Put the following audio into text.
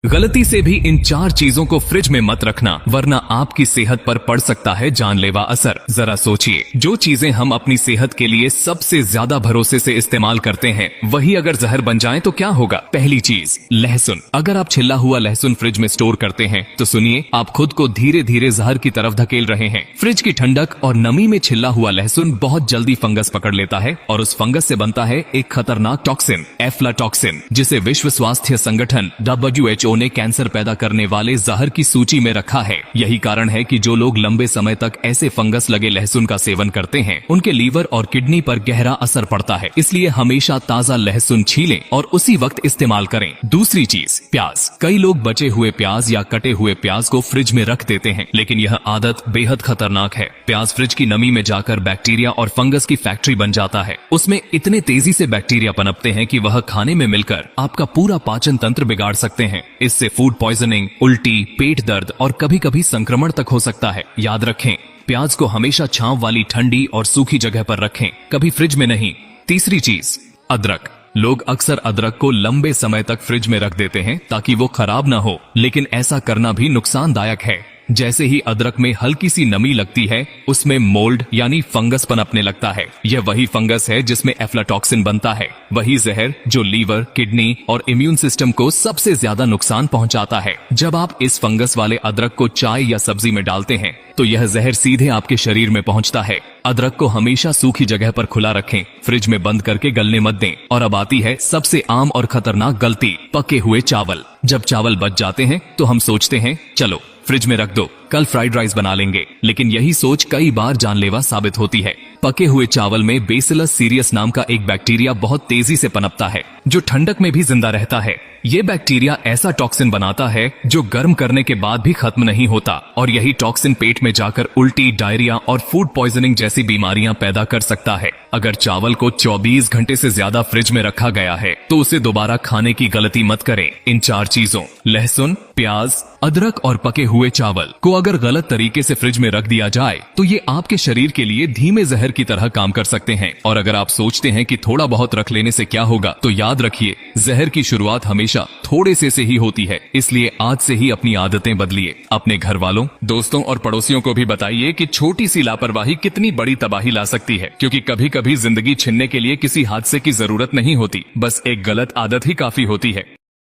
गलती से भी इन 4 चीजों को फ्रिज में मत रखना, वरना आपकी सेहत पर पड़ सकता है जानलेवा असर। जरा सोचिए, जो चीजें हम अपनी सेहत के लिए सबसे ज्यादा भरोसे से इस्तेमाल करते हैं, वही अगर जहर बन जाए तो क्या होगा। पहली चीज, लहसुन। अगर आप छिला हुआ लहसुन फ्रिज में स्टोर करते हैं तो सुनिए, आप खुद को धीरे धीरे जहर की तरफ धकेल रहे हैं। फ्रिज की ठंडक और नमी में छिला हुआ लहसुन बहुत जल्दी फंगस पकड़ लेता है और उस फंगस से बनता है एक खतरनाक टॉक्सिन, एफ्लाटॉक्सिन, जिसे विश्व स्वास्थ्य संगठन WHO ने कैंसर पैदा करने वाले जहर की सूची में रखा है। यही कारण है कि जो लोग लंबे समय तक ऐसे फंगस लगे लहसुन का सेवन करते हैं, उनके लीवर और किडनी पर गहरा असर पड़ता है। इसलिए हमेशा ताजा लहसुन छीलें और उसी वक्त इस्तेमाल करें। दूसरी चीज, प्याज। कई लोग बचे हुए प्याज या कटे हुए प्याज को फ्रिज में रख देते हैं, लेकिन यह आदत बेहद खतरनाक है। प्याज फ्रिज की नमी में जाकर बैक्टीरिया और फंगस की फैक्ट्री बन जाता है। उसमें इतने तेजी से बैक्टीरिया पनपते हैं कि वह खाने में मिलकर आपका पूरा पाचन तंत्र बिगाड़ सकते हैं। इससे फूड पॉइजनिंग, उल्टी, पेट दर्द और कभी कभी संक्रमण तक हो सकता है। याद रखें, प्याज को हमेशा छांव वाली ठंडी और सूखी जगह पर रखें, कभी फ्रिज में नहीं। तीसरी चीज, अदरक। लोग अक्सर अदरक को लंबे समय तक फ्रिज में रख देते हैं ताकि वो खराब ना हो, लेकिन ऐसा करना भी नुकसानदायक है। जैसे ही अदरक में हल्की सी नमी लगती है, उसमें मोल्ड यानी फंगस पनपने लगता है। यह वही फंगस है जिसमें एफ्लाटॉक्सिन बनता है, वही जहर जो लीवर, किडनी और इम्यून सिस्टम को सबसे ज्यादा नुकसान पहुंचाता है। जब आप इस फंगस वाले अदरक को चाय या सब्जी में डालते हैं तो यह जहर सीधे आपके शरीर में पहुंचता है। अदरक को हमेशा सूखी जगह पर खुला रखें, फ्रिज में बंद करके गलने मत दें। और अब आती है सबसे आम और खतरनाक गलती, पके हुए चावल। जब चावल बच जाते हैं तो हम सोचते हैं चलो फ्रिज में रख दो, कल फ्राइड राइस बना लेंगे, लेकिन यही सोच कई बार जानलेवा साबित होती है। पके हुए चावल में बेसिलस सीरियस नाम का एक बैक्टीरिया बहुत तेजी से पनपता है, जो ठंडक में भी जिंदा रहता है। ये बैक्टीरिया ऐसा टॉक्सिन बनाता है जो गर्म करने के बाद भी खत्म नहीं होता, और यही टॉक्सिन पेट में जाकर उल्टी, डायरिया और फूड पॉइजनिंग जैसी बीमारियां पैदा कर सकता है। अगर चावल को 24 घंटे से ज्यादा फ्रिज में रखा गया है तो उसे दोबारा खाने की गलती मत करें। इन 4 चीजों, लहसुन, प्याज, अदरक और पके हुए चावल को अगर गलत तरीके से फ्रिज में रख दिया जाए तो ये आपके शरीर के लिए धीमे जहर की तरह काम कर सकते हैं। और अगर आप सोचते हैं कि थोड़ा बहुत रख लेने से क्या होगा, तो याद रखिए, जहर की शुरुआत हमेशा थोड़े से ही होती है। इसलिए आज से ही अपनी आदतें बदलिए। अपने घर वालों, दोस्तों और पड़ोसियों को भी बताइए कि छोटी सी लापरवाही कितनी बड़ी तबाही ला सकती है, क्योंकि कभी कभी जिंदगी छीनने के लिए किसी हादसे की जरूरत नहीं होती, बस एक गलत आदत ही काफी होती है।